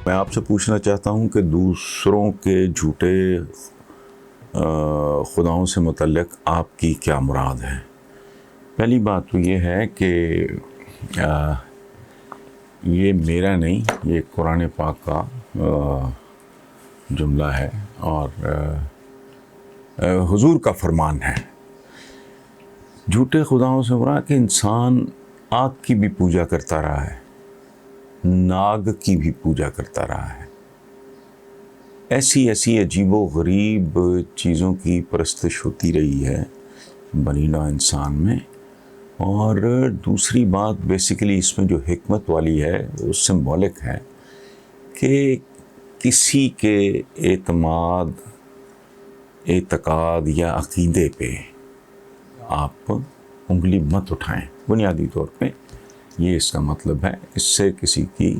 میں آپ سے پوچھنا چاہتا ہوں کہ دوسروں کے جھوٹے خداؤں سے متعلق آپ کی کیا مراد ہے؟ پہلی بات تو یہ ہے کہ یہ میرا نہیں، یہ قرآن پاک کا جملہ ہے اور حضور کا فرمان ہے۔ جھوٹے خداؤں سے مراد کہ انسان آگ کی بھی پوجا کرتا رہا ہے، ناگ کی بھی پوجا کرتا رہا ہے، ایسی عجیب و غریب چیزوں کی پرستش ہوتی رہی ہے بنی نوع انسان میں۔ اور دوسری بات بیسیکلی اس میں جو حکمت والی ہے وہ سمبولک ہے کہ کسی کے اعتقاد یا عقیدے پہ آپ انگلی مت اٹھائیں، بنیادی طور پہ یہ اس کا مطلب ہے۔ اس سے کسی کی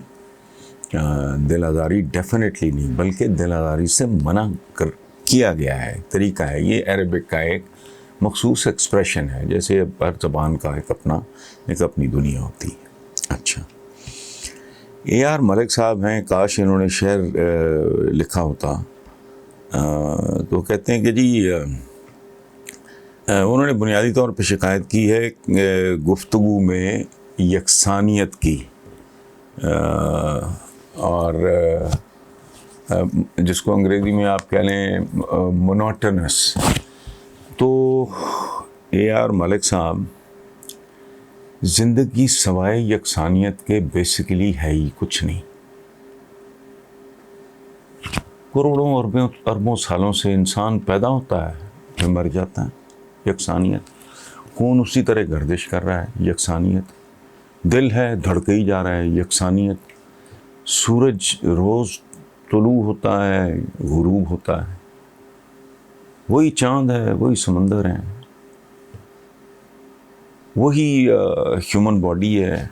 دل آزاری ڈیفینیٹلی نہیں، بلکہ دل آزاری سے منع کیا گیا ہے، طریقہ ہے۔ یہ عربک کا ایک مخصوص ایکسپریشن ہے، جیسے ہر زبان کا ایک اپنی دنیا ہوتی ہے۔ اچھا، اے آر ملک صاحب ہیں، کاش انہوں نے شعر لکھا ہوتا تو کہتے ہیں کہ جی انہوں نے بنیادی طور پہ شکایت کی ہے گفتگو میں یکسانیت کی، اور جس کو انگریزی میں آپ کہہ لیں مونوٹنس۔ تو اے آر ملک صاحب، زندگی سوائے یکسانیت کے بیسیکلی ہے ہی کچھ نہیں۔ کروڑوں اربوں سالوں سے انسان پیدا ہوتا ہے پھر مر جاتا ہے، یکسانیت۔ خون اسی طرح گردش کر رہا ہے، یکسانیت۔ دل ہے، دھڑکے ہی جا رہا ہے، یکسانیت۔ سورج روز طلوع ہوتا ہے، غروب ہوتا ہے، وہی چاند ہے، وہی سمندر ہے، وہی ہیومن باڈی ہے۔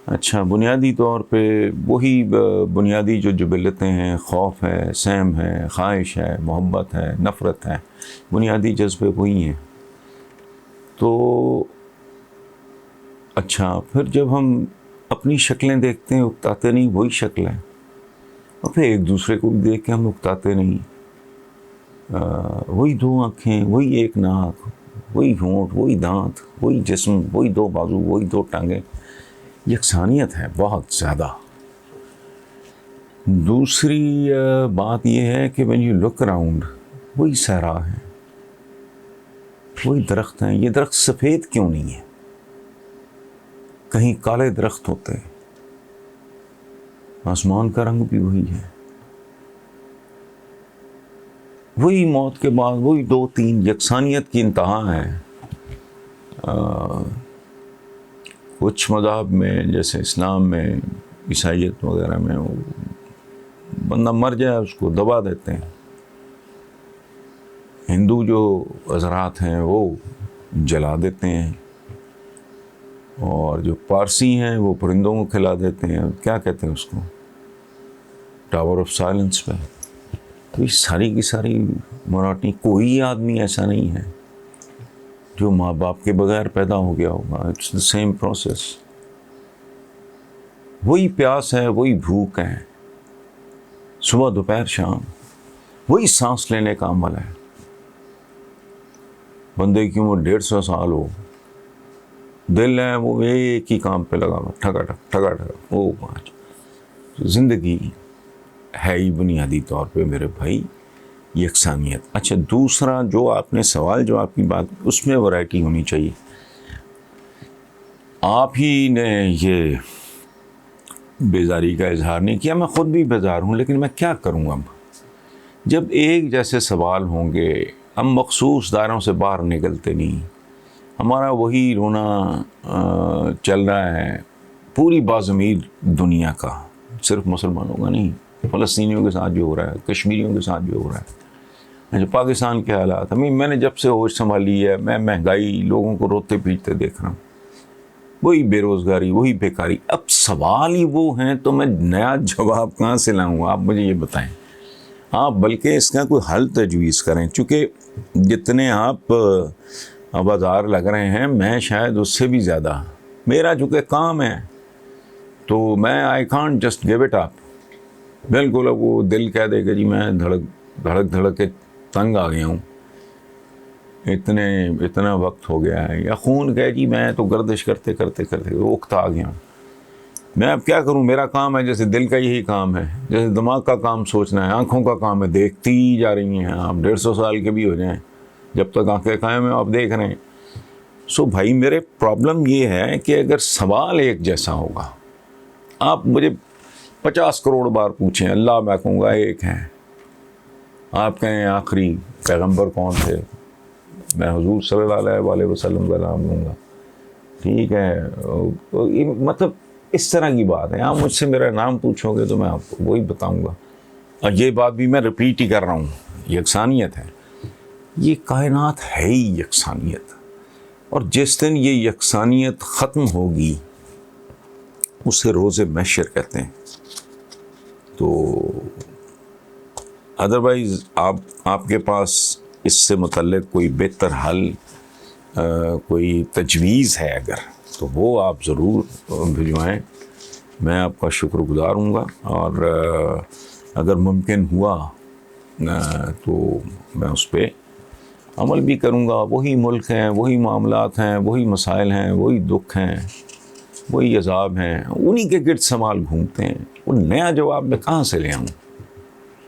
اچھا، بنیادی طور پہ وہی بنیادی جو جبلتیں ہیں، خوف ہے، سیم ہے، خواہش ہے، محبت ہے، نفرت ہے، بنیادی جذبے وہی ہیں۔ تو اچھا، پھر جب ہم اپنی شکلیں دیکھتے ہیں اکتاتے نہیں، وہی شکل ہے، اور پھر ایک دوسرے کو بھی دیکھ کے ہم اکتاتے نہیں، وہی دو آنکھیں، وہی ایک ناک، وہی ہونٹ، وہی دانت، وہی جسم، وہی دو بازو، وہی دو ٹانگیں۔ یکسانیت ہے بہت زیادہ۔ دوسری بات یہ ہے کہ when you look around، وہی صحرا ہے، وہی درخت ہیں۔ یہ درخت سفید کیوں نہیں ہے؟ کہیں کالے درخت ہوتے، آسمان کا رنگ بھی وہی ہے، وہی موت کے بعد وہی دو تین، یکسانیت کی انتہا ہے۔ کچھ مذاہب میں جیسے اسلام میں، عیسائیت وغیرہ میں، وہ بندہ مر جائے اس کو دبا دیتے ہیں۔ ہندو جو حضرات ہیں وہ جلا دیتے ہیں، اور جو پارسی ہیں وہ پرندوں کو کھلا دیتے ہیں، کیا کہتے ہیں اس کو، ٹاور آف سائلنس پہ۔ تو یہ ساری کی ساری مراٹھی، کوئی آدمی ایسا نہیں ہے جو ماں باپ کے بغیر پیدا ہو گیا ہوگا۔ It's the same process. وہی پیاس ہے، وہی بھوک ہے، صبح دوپہر شام، وہی سانس لینے کا عمل ہے۔ بندے کی عمر 150 سال ہو، دل ہے وہ ایک ہی کام پہ لگا ہوا، ٹھگا ٹھگ ٹھگا ٹھگ، وہ پانچ۔ زندگی ہے ہی بنیادی طور پہ میرے بھائی یکسانیت۔ اچھا، دوسرا جو آپ نے سوال، جو آپ کی بات، اس میں ورائٹی ہونی چاہیے۔ آپ ہی نے یہ بیزاری کا اظہار نہیں کیا، میں خود بھی بیزار ہوں، لیکن میں کیا کروں اب؟ جب ایک جیسے سوال ہوں گے، ہم مخصوص دائروں سے باہر نکلتے نہیں، ہمارا وہی رونا چل رہا ہے پوری باضمیر دنیا کا، صرف مسلمانوں کا نہیں، فلسطینیوں کے ساتھ جو ہو رہا ہے، کشمیریوں کے ساتھ جو ہو رہا ہے، جو پاکستان کے حالات۔ میں نے جب سے ہوش سنبھالی ہے، میں مہنگائی، لوگوں کو روتے پیٹتے دیکھ رہا ہوں، وہی بے روزگاری، وہی بیکاری۔ اب سوال ہی وہ ہیں تو میں نیا جواب کہاں سے لاؤں؟ آپ مجھے یہ بتائیں۔ آپ بلکہ اس کا کوئی حل تجویز کریں، چونکہ جتنے آپ بازار لگ رہے ہیں، میں شاید اس سے بھی زیادہ، میرا چونکہ کام ہے، تو میں I can't just give it up. بالکل اب وہ دل کہہ دے کہ جی میں دھڑک کے تنگ آ گیا ہوں، اتنا وقت ہو گیا ہے، یا خون کہے جی میں تو گردش کرتے اکتا آ گیا ہوں، میں اب کیا کروں، میرا کام ہے جیسے دل کا یہی کام ہے، جیسے دماغ کا کام سوچنا ہے، آنکھوں کا کام ہے دیکھتی ہی جا رہی ہیں، آپ 150 سال کے بھی ہو جائیں جب تک آنکھیں قائم ہیں آپ دیکھ رہے ہیں. سو بھائی میرے پرابلم یہ ہے کہ اگر سوال ایک جیسا ہوگا، آپ مجھے 50 کروڑ بار پوچھیں، اللہ میں کہوں گا ایک ہے. آپ کہیں آخری پیغمبر کون تھے، میں حضور صلی اللہ علیہ وسلم کا نام لوں گا، ٹھیک ہے. مطلب اس طرح کی بات ہے. آپ مجھ سے میرا نام پوچھو گے تو میں آپ کو وہی بتاؤں گا، اور یہ بات بھی میں رپیٹ ہی کر رہا ہوں، یکسانیت ہے. یہ کائنات ہے ہی یکسانیت، اور جس دن یہ یکسانیت ختم ہوگی اسے روز محشر کہتے ہیں. تو ادروائز آپ کے پاس اس سے متعلق کوئی بہتر حل، کوئی تجویز ہے اگر، تو وہ آپ ضرور بھجوائیں، میں آپ کا شکر گزار ہوں گا. اور اگر ممکن ہوا تو میں اس پہ عمل بھی کروں گا. وہی ملک ہیں، وہی معاملات ہیں، وہی مسائل ہیں، وہی دکھ ہیں، وہی عذاب ہیں، انہی کے گرد سوال گھومتے ہیں. وہ نیا جواب میں کہاں سے لے آؤں؟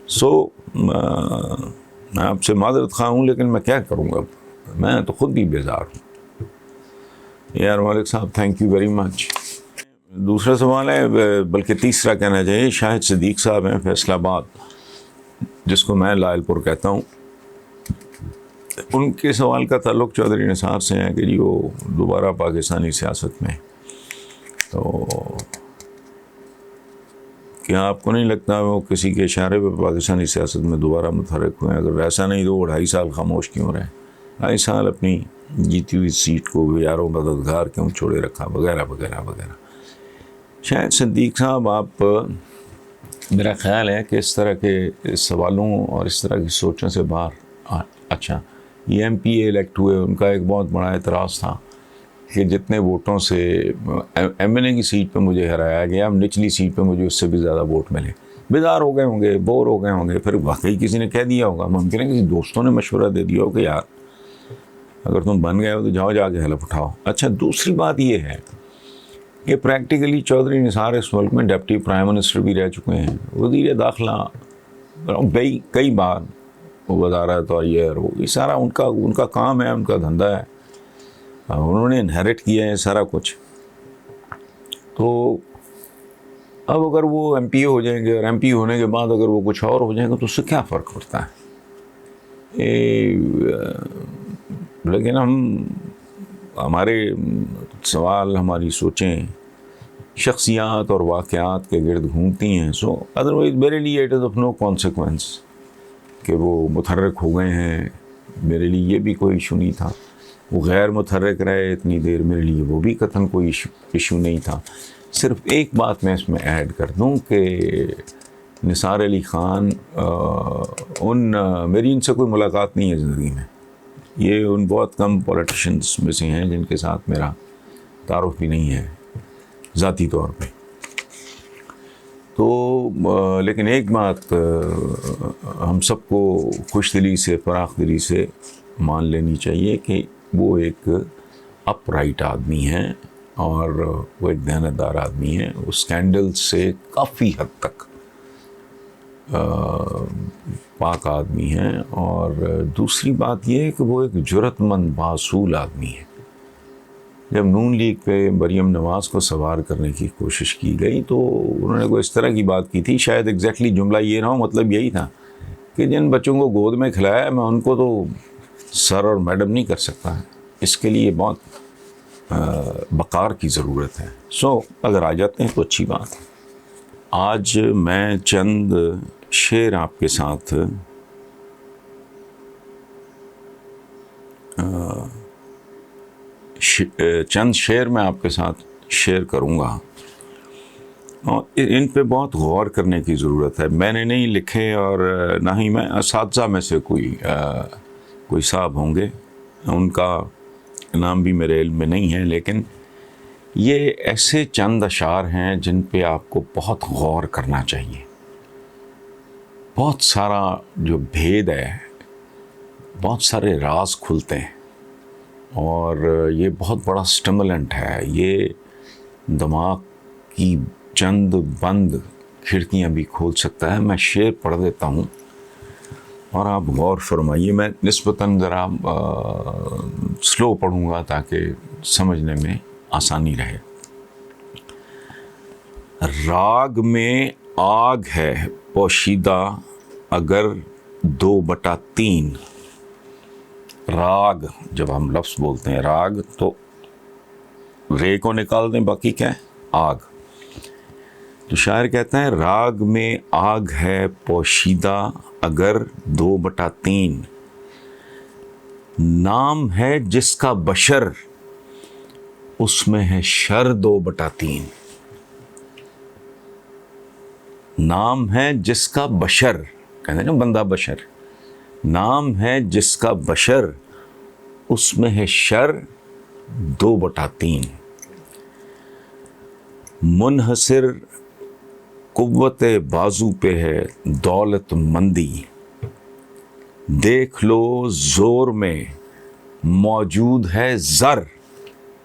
سو میں آپ سے معذرت خواہ ہوں، لیکن میں کیا کروں گا، میں تو خود بھی بیزار ہوں. یار مالک صاحب تھینک یو ویری مچ. دوسرا سوال ہے، بلکہ تیسرا کہنا چاہیے، شاہد صدیق صاحب ہیں فیصل آباد، جس کو میں لائل پور کہتا ہوں. ان کے سوال کا تعلق چودھری نثار سے ہے کہ جی وہ دوبارہ پاکستانی سیاست میں، تو کیا آپ کو نہیں لگتا وہ کسی کے اشارے پہ پاکستانی سیاست میں دوبارہ متحرک ہوئے ہیں؟ اگر ایسا نہیں تو وہ 2.5 سال خاموش کیوں رہے، 2.5 سال اپنی جیتی ہوئی سیٹ کو یاروں مددگار کیوں چھوڑے رکھا، وغیرہ وغیرہ وغیرہ. شاید صدیق صاحب، آپ میرا خیال ہے کہ اس طرح کے سوالوں اور اس طرح کی سوچوں سے باہر اچھا یہ ایم پی اے الیکٹ ہوئے، ان کا ایک بہت بڑا اعتراض تھا کہ جتنے ووٹوں سے ایم این اے کی سیٹ پہ مجھے ہرایا گیا، نچلی سیٹ پہ مجھے اس سے بھی زیادہ ووٹ ملے. بیزار ہو گئے ہوں گے، بور ہو گئے ہوں گے، پھر واقعی کسی نے کہہ دیا ہوگا، ممکن ہے کسی دوستوں نے مشورہ دے دیا ہو کہ یار اگر تم بن گئے ہو تو جاؤ جا کے حلف اٹھاؤ. اچھا دوسری بات یہ ہے کہ پریکٹیکلی چودھری نثار اس ملک میں ڈپٹی پرائم منسٹر بھی رہ چکے ہیں، وزیر داخلہ کئی بار، وزارت اور یہ سارا ان کا کام ہے، ان کا دھندا ہے، انہوں نے انہیرٹ کیا ہے سارا کچھ. تو اب اگر وہ ایم پی ہو جائیں گے، اور ایم پی ہونے کے بعد اگر وہ کچھ اور ہو جائیں گے تو اس سے کیا فرق پڑتا ہے؟ لیکن ہمارے سوال، ہماری سوچیں شخصیات اور واقعات کے گرد گھومتی ہیں. سو ادروائز میرے لیے it is of no consequence کہ وہ متحرک ہو گئے ہیں. میرے لیے یہ بھی کوئی ایشو نہیں تھا. وہ غیر متحرک رہے اتنی دیر، میرے لیے وہ بھی قطعاً کوئی ایشو نہیں تھا. صرف ایک بات میں اس میں ایڈ کر دوں کہ نثار علی خان، میری ان سے کوئی ملاقات نہیں ہے زندگی میں. یہ ان بہت کم پولیٹیشنز میں سے ہیں جن کے ساتھ میرا تعارف بھی نہیں ہے ذاتی طور پہ. تو لیکن ایک بات ہم سب کو خوش دلی سے، فراخ دلی سے مان لینی چاہیے کہ وہ ایک اپ رائٹ آدمی ہیں، اور وہ ایک دیانتدار آدمی ہیں. وہ اسکینڈل سے کافی حد تک پاک آدمی ہیں. اور دوسری بات یہ ہے کہ وہ ایک جرأت مند باصول آدمی ہے. جب نون لیگ پہ مریم نواز کو سوار کرنے کی کوشش کی گئی تو انہوں نے کوئی اس طرح کی بات کی تھی، شاید ایگزیکٹلی جملہ یہ نہ ہو، مطلب یہی تھا کہ جن بچوں کو گود میں کھلایا میں ان کو تو سر اور میڈم نہیں کر سکتا، اس کے لیے بہت وقار کی ضرورت ہے. سو اگر آ جاتے ہیں تو اچھی بات ہے. آج میں چند شعر آپ کے ساتھ میں آپ کے ساتھ شیئر کروں گا، اور ان پہ بہت غور کرنے کی ضرورت ہے. میں نے نہیں لکھے، اور نہ ہی میں، اساتذہ میں سے کوئی صاحب ہوں گے، ان کا نام بھی میرے علم میں نہیں ہے، لیکن یہ ایسے چند اشعار ہیں جن پہ آپ کو بہت غور کرنا چاہیے. بہت سارا جو بھید ہے، بہت سارے راز کھلتے ہیں، اور یہ بہت بڑا سٹیمولنٹ ہے. یہ دماغ کی چند بند کھڑکیاں بھی کھول سکتا ہے. میں شعر پڑھ دیتا ہوں اور آپ غور فرمائیے. میں نسبتاً ذرا سلو پڑھوں گا تاکہ سمجھنے میں آسانی رہے. راگ میں آگ ہے پوشیدہ اگر 2/3. راگ جب ہم لفظ بولتے ہیں راگ تو رے کو نکال دیں، باقی کیا ہے؟ آگ. تو شاعر کہتا ہے راگ میں آگ ہے پوشیدہ اگر 2/3. نام ہے جس کا بشر اس میں ہے شر 2/3. نام ہے جس کا بشر، کہتے ہیں نا بندہ بشر، نام ہے جس کا بشر اس میں ہے شر 2/3. منحصر قوت بازو پہ ہے دولت مندی. دیکھ لو زور میں موجود ہے زر.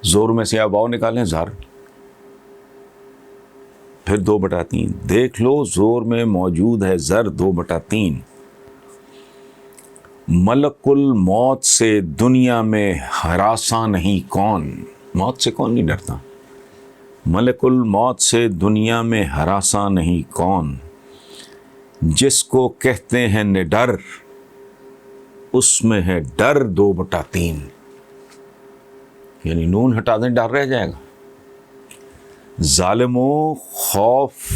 زور میں سے آپ نکالیں زر، پھر 2/3. دیکھ لو زور میں موجود ہے زر 2/3. ملک الموت سے دنیا میں ہراساں نہیں کون. موت سے کون نہیں ڈرتا؟ ملک الموت سے دنیا میں ہراساں نہیں کون. جس کو کہتے ہیں نڈر اس میں ہے ڈر 2/3. یعنی نون ہٹا دیں ڈر رہ جائے گا. ظالموں خوف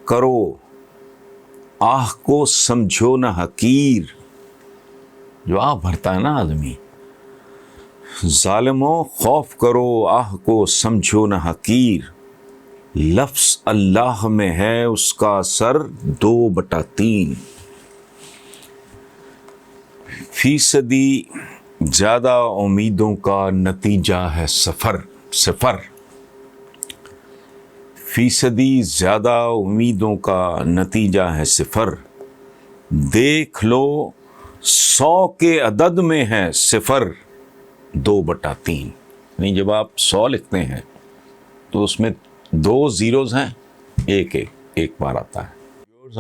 کرو آہ کو سمجھو نہ حقیر. جو آہ بھرتا ہے نا آدمی، ظالموں خوف کرو آہ کو سمجھو نہ حقیر. لفظ اللہ میں ہے اس کا اثر 2/3. فیصدی زیادہ امیدوں کا نتیجہ ہے صفر. فیصدی زیادہ امیدوں کا نتیجہ ہے صفر. دیکھ لو 100 کے عدد میں ہے صفر 2/3. یعنی جب آپ 100 لکھتے ہیں تو اس میں 2 زیروز ہیں، ایک بار آتا ہے.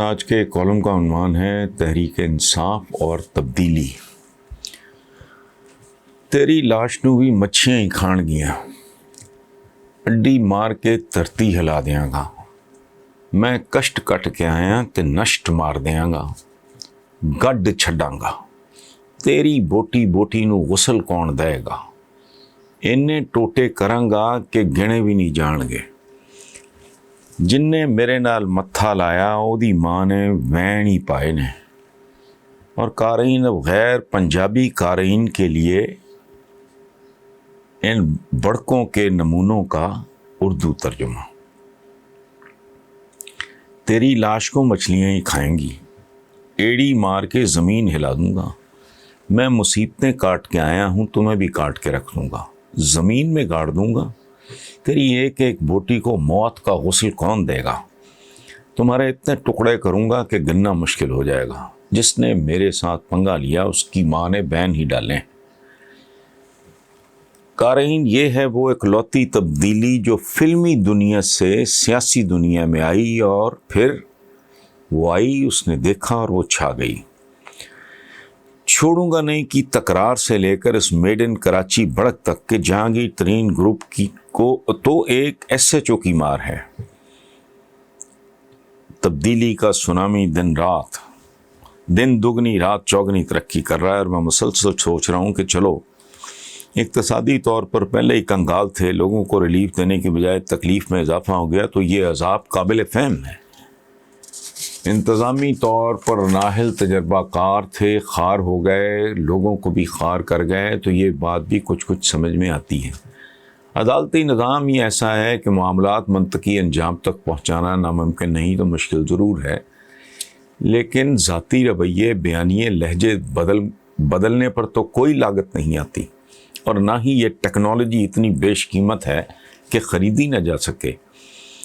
آج کے کالم کا عنوان ہے تحریک انصاف اور تبدیلی. تیری لاش نو بھی مچھیاں ہی کھان گیاں، اڈی مار کے دھرتی ہلا دیاں گا. میں کشٹ کٹ کے آیا تے نشٹ مار دیاں گا، گڈ چھڈاں گا. تیری بوٹی بوٹی نو غسل کون دے گا. انہیں ٹوٹے کراں گا کہ گنے بھی نہیں جان گے. جن نے میرے نال متھا لایا او دی ماں نے وین ہی پائے نے. اور قارئین غیر پنجابی قارئین کے لیے ان بڑکوں کے نمونوں کا اردو ترجمہ. تیری لاش کو مچھلیاں ہی کھائیں گی، ایڑی مار کے زمین ہلا دوں گا. میں مصیبتیں کاٹ کے آیا ہوں، تمہیں بھی کاٹ کے رکھ دوں گا، زمین میں گاڑ دوں گا. تیری ایک ایک بوٹی کو موت کا غسل کون دے گا. تمہارے اتنے ٹکڑے کروں گا کہ گننا مشکل ہو جائے گا. جس نے میرے ساتھ پنگا لیا اس کی ماں نے بین ہی ڈالیں. قارئین، یہ ہے وہ اکلوتی تبدیلی جو فلمی دنیا سے سیاسی دنیا میں آئی، اور پھر وہ آئی، اس نے دیکھا اور وہ چھا گئی. چھوڑوں گا نہیں کی تکرار سے لے کر اس میڈ ان کراچی بڑک تک کہ جہانگیر ترین گروپ کی کو تو ایک SHO کی مار ہے. تبدیلی کا سونامی دن دگنی رات چوگنی ترقی کر رہا ہے. اور میں مسلسل سوچ رہا ہوں کہ چلو اقتصادی طور پر پہلے ہی کنگال تھے، لوگوں کو ریلیف دینے کی بجائے تکلیف میں اضافہ ہو گیا، تو یہ عذاب قابل فہم ہے. انتظامی طور پر نااہل تجربہ کار تھے، خار ہو گئے، لوگوں کو بھی خار کر گئے، تو یہ بات بھی کچھ سمجھ میں آتی ہے. عدالتی نظام ہی ایسا ہے کہ معاملات منطقی انجام تک پہنچانا ناممکن نہیں تو مشکل ضرور ہے، لیکن ذاتی رویے، بیانیے، لہجے بدلنے پر تو کوئی لاگت نہیں آتی، اور نہ ہی یہ ٹیکنالوجی اتنی بیش قیمت ہے کہ خریدی نہ جا سکے.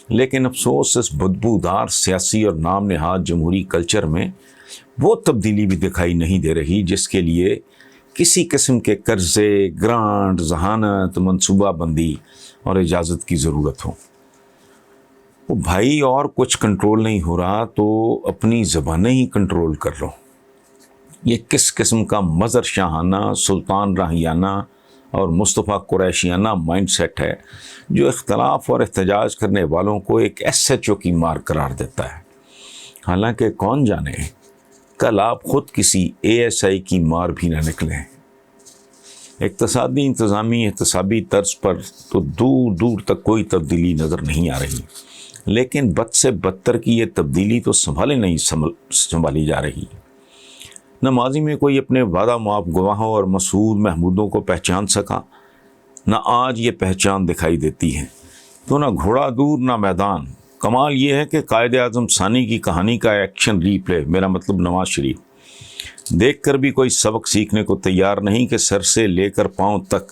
لیکن افسوس اس بدبودار سیاسی اور نام نہاد جمہوری کلچر میں وہ تبدیلی بھی دکھائی نہیں دے رہی جس کے لیے کسی قسم کے قرضے، گرانٹ، ذہانت، منصوبہ بندی اور اجازت کی ضرورت ہو۔ وہ بھائی اور کچھ کنٹرول نہیں ہو رہا تو اپنی زبانیں ہی کنٹرول کر لو۔ یہ کس قسم کا مظہر شاہانہ، سلطان راہیانہ اور مصطفیٰ قریشیانہ مائنڈ سیٹ ہے جو اختلاف اور احتجاج کرنے والوں کو ایک ایس ایچ او کی مار قرار دیتا ہے؟ حالانکہ کون جانے کل آپ خود کسی اے ایس آئی کی مار بھی نہ نکلیں۔ اقتصادی انتظامی احتسابی طرز پر تو دور دور تک کوئی تبدیلی نظر نہیں آ رہی، لیکن بد سے بدتر کی یہ تبدیلی تو سنبھالی جا رہی۔ نہ ماضی میں کوئی اپنے وعدہ معاف گواہوں اور مسعود محمودوں کو پہچان سکا، نہ آج یہ پہچان دکھائی دیتی ہے۔ تو نہ گھوڑا دور نہ میدان۔ کمال یہ ہے کہ قائد اعظم ثانی کی کہانی کا ایکشن ری پلے، میرا مطلب نواز شریف، دیکھ کر بھی کوئی سبق سیکھنے کو تیار نہیں کہ سر سے لے کر پاؤں تک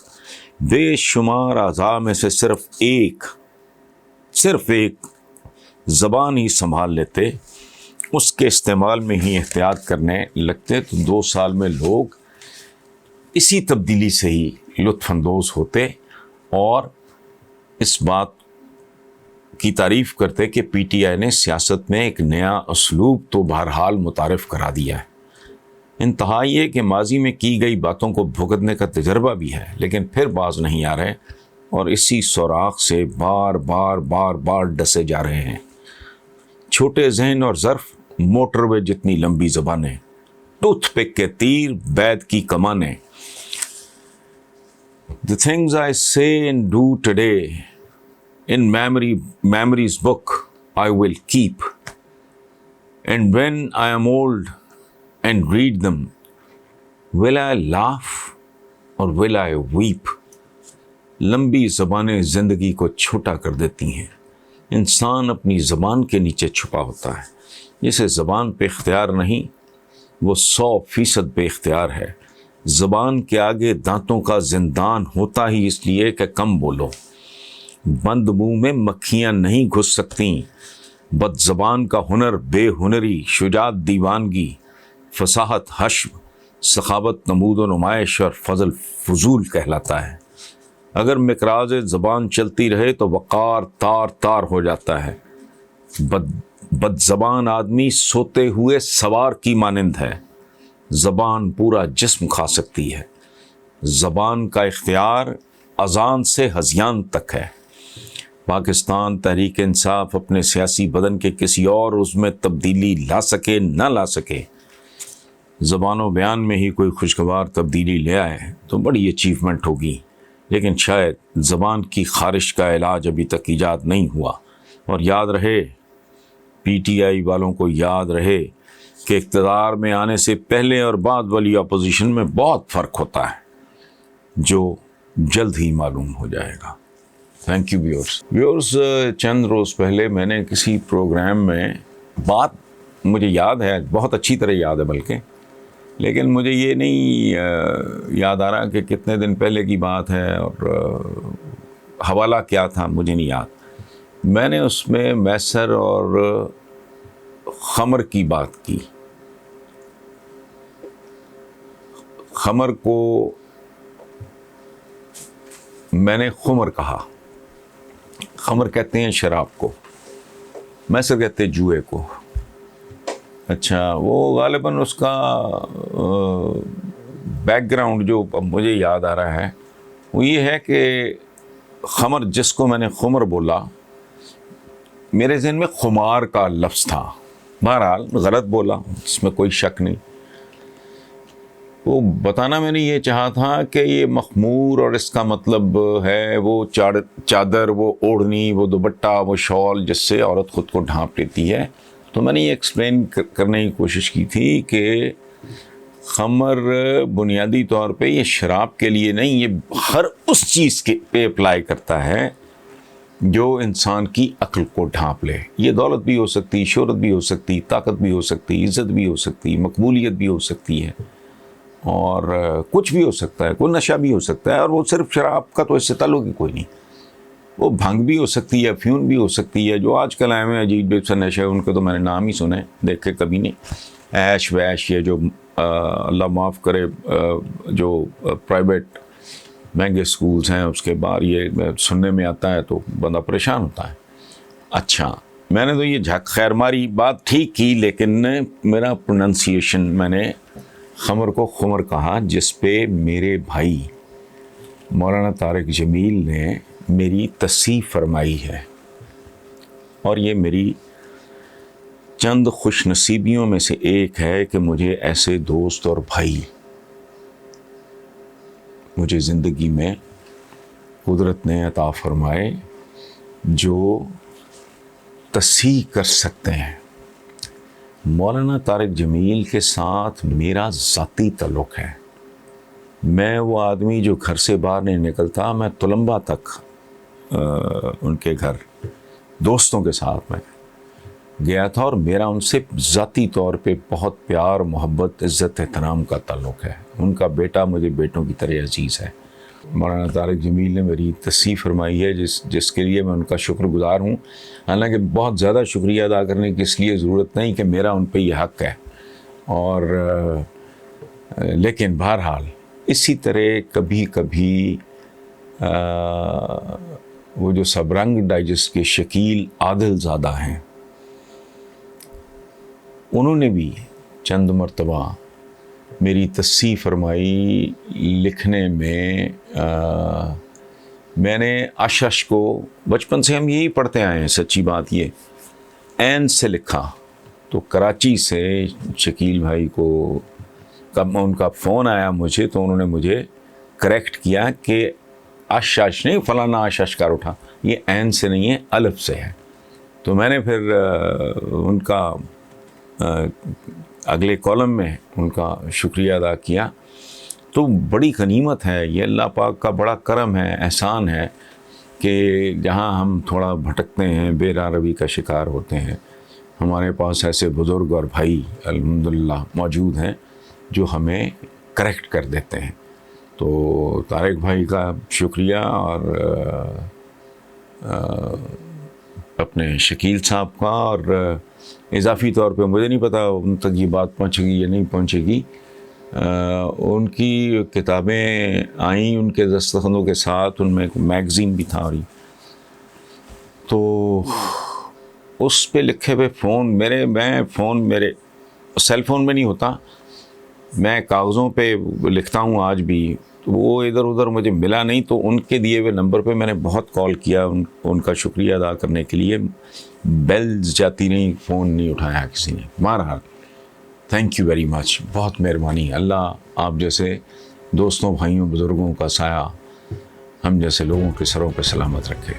بے شمار اعضاء میں سے صرف ایک زبان ہی سنبھال لیتے، اس کے استعمال میں ہی احتیاط کرنے لگتے تو 2 سال میں لوگ اسی تبدیلی سے ہی لطف اندوز ہوتے اور اس بات کی تعریف کرتے کہ پی ٹی آئی نے سیاست میں ایک نیا اسلوب تو بہرحال متعارف کرا دیا ہے۔ انتہا یہ کہ ماضی میں کی گئی باتوں کو بھگتنے کا تجربہ بھی ہے، لیکن پھر باز نہیں آ رہے اور اسی سوراخ سے بار ڈسے جا رہے ہیں۔ چھوٹے ذہن اور ظرف، موٹر وے جتنی لمبی زبانیں، ٹوتھ پک کے تیر، بیت کی کمانیں۔ The things I say and do today in memory's book I will keep, and when I am old and read them, will I laugh or will I weep? لمبی زبانیں زندگی کو چھوٹا کر دیتی ہیں۔ انسان اپنی زبان کے نیچے چھپا ہوتا ہے۔ جسے زبان پہ اختیار نہیں وہ 100% بے اختیار ہے۔ زبان کے آگے دانتوں کا زندان ہوتا ہی اس لیے کہ کم بولو۔ بند منہ میں مکھیاں نہیں گھس سکتیں۔ بد زبان کا ہنر بے ہنری، شجاعت دیوانگی، فصاحت حشم، سخاوت نمود و نمائش اور فضل فضول کہلاتا ہے۔ اگر مقراظ زبان چلتی رہے تو وقار تار تار ہو جاتا ہے۔ بد زبان آدمی سوتے ہوئے سوار کی مانند ہے۔ زبان پورا جسم کھا سکتی ہے۔ زبان کا اختیار اذان سے ہذیان تک ہے۔ پاکستان تحریک انصاف اپنے سیاسی بدن کے کسی اور عضو میں تبدیلی لا سکے نہ لا سکے، زبان و بیان میں ہی کوئی خوشگوار تبدیلی لے آئے تو بڑی اچیومنٹ ہوگی، لیکن شاید زبان کی خارش کا علاج ابھی تک ایجاد نہیں ہوا۔ اور یاد رہے، پی ٹی آئی والوں کو یاد رہے کہ اقتدار میں آنے سے پہلے اور بعد والی اپوزیشن میں بہت فرق ہوتا ہے، جو جلد ہی معلوم ہو جائے گا۔ Thank you viewers. چند روز پہلے میں نے کسی پروگرام میں بات مجھے یاد ہے، بہت اچھی طرح یاد ہے بلکہ، لیکن مجھے یہ نہیں یاد آ رہا کہ کتنے دن پہلے کی بات ہے اور حوالہ کیا تھا، مجھے نہیں یاد۔ میں نے اس میں میسر اور خمر کی بات کی۔ خمر کو میں نے خمر کہا۔ خمر کہتے ہیں شراب کو، میسر کہتے ہیں جوئے کو۔ اچھا، وہ غالباً اس کا بیک گراؤنڈ جو مجھے یاد آ رہا ہے وہ یہ ہے کہ خمر، جس کو میں نے خمر بولا، میرے ذہن میں خمار کا لفظ تھا۔ بہرحال غلط بولا، اس میں کوئی شک نہیں۔ وہ بتانا میں نے یہ چاہا تھا کہ یہ مخمور اور اس کا مطلب ہے وہ چادر، وہ اوڑھنی، وہ دوپٹہ، وہ شال جس سے عورت خود کو ڈھانپ لیتی ہے۔ تو میں نے یہ ایکسپلین کرنے کی کوشش کی تھی کہ خمر بنیادی طور پہ یہ شراب کے لیے نہیں، یہ ہر اس چیز کے پہ اپلائی کرتا ہے جو انسان کی عقل کو ڈھانپ لے۔ یہ دولت بھی ہو سکتی، شہرت بھی ہو سکتی، طاقت بھی ہو سکتی، عزت بھی ہو سکتی، مقبولیت بھی ہو سکتی ہے، اور کچھ بھی ہو سکتا ہے، کوئی نشہ بھی ہو سکتا ہے، اور وہ صرف شراب کا تو اس سے تعلق ہی کوئی نہیں۔ وہ بھنگ بھی ہو سکتی ہے، افیون بھی ہو سکتی ہے، جو آج کل آئے ہوئے عجیب سے نشے، ان کے تو میں نے نام ہی سنے، دیکھے کبھی نہیں. ایش ویش، یہ جو اللہ معاف کرے جو پرائیویٹ مہنگے سکولز ہیں اس کے باہر یہ سننے میں آتا ہے تو بندہ پریشان ہوتا ہے. اچھا، میں نے تو یہ جھک خیر ماری بات ٹھیک کی، لیکن میرا پروننسیشن، میں نے خمر کو خمر کہا، جس پہ میرے بھائی مولانا طارق جمیل نے میری تصحیح فرمائی ہے. اور یہ میری چند خوش نصیبیوں میں سے ایک ہے کہ مجھے ایسے دوست اور بھائی مجھے زندگی میں قدرت نے عطا فرمائے جو تصحیح کر سکتے ہیں. مولانا طارق جمیل کے ساتھ میرا ذاتی تعلق ہے. میں وہ آدمی جو گھر سے باہر نہیں نکلتا، میں تلمبہ تک ان کے گھر دوستوں کے ساتھ میں گیا تھا، اور میرا ان سے ذاتی طور پہ بہت پیار، محبت، عزت، احترام کا تعلق ہے. ان کا بیٹا مجھے بیٹوں کی طرح عزیز ہے. مولانا طارق جمیل نے میری تصحیح فرمائی ہے، جس کے لیے میں ان کا شکر گزار ہوں. حالانکہ بہت زیادہ شکریہ ادا کرنے کی اس لیے ضرورت نہیں کہ میرا ان پہ یہ حق ہے، اور لیکن بہرحال اسی طرح کبھی کبھی وہ جو سبرنگ ڈائجسٹ کے شکیل عادل زادہ ہیں، انہوں نے بھی چند مرتبہ میری تصحیح فرمائی. لکھنے میں میں نے اشش کو، بچپن سے ہم یہی پڑھتے آئے ہیں، سچی بات یہ این سے لکھا. تو کراچی سے شکیل بھائی کو کب ان کا فون آیا مجھے، تو انہوں نے مجھے کریکٹ کیا کہ اشش نہیں، فلانا اشش کر اٹھا، یہ این سے نہیں ہے، الف سے ہے. تو میں نے پھر ان کا اگلے کالم میں ان کا شکریہ ادا کیا. تو بڑی غنیمت ہے یہ، اللہ پاک کا بڑا کرم ہے، احسان ہے کہ جہاں ہم تھوڑا بھٹکتے ہیں، بے راہ روی کا شکار ہوتے ہیں، ہمارے پاس ایسے بزرگ اور بھائی الحمدللہ موجود ہیں جو ہمیں کریکٹ کر دیتے ہیں. تو طارق بھائی کا شکریہ، اور اپنے شکیل صاحب کا، اور اضافی طور پہ مجھے نہیں پتا ان تک یہ بات پہنچے گی یا نہیں پہنچے گی، ان کی کتابیں آئیں ان کے دستخطوں کے ساتھ، ان میں ایک میگزین بھی تھا، اور تو اس پہ لکھے ہوئے فون میرے سیل فون میں نہیں ہوتا، میں کاغذوں پہ لکھتا ہوں آج بھی. تو وہ ادھر ادھر مجھے ملا نہیں، تو ان کے دیے ہوئے نمبر پہ میں نے بہت کال کیا ان کا شکریہ ادا کرنے کے لیے. بیلز جاتی نہیں، فون نہیں اٹھایا کسی نے. بہرحال تھینک یو ویری مچ، بہت مہربانی. اللہ آپ جیسے دوستوں، بھائیوں، بزرگوں کا سایہ ہم جیسے لوگوں کے سروں پہ سلامت رکھے.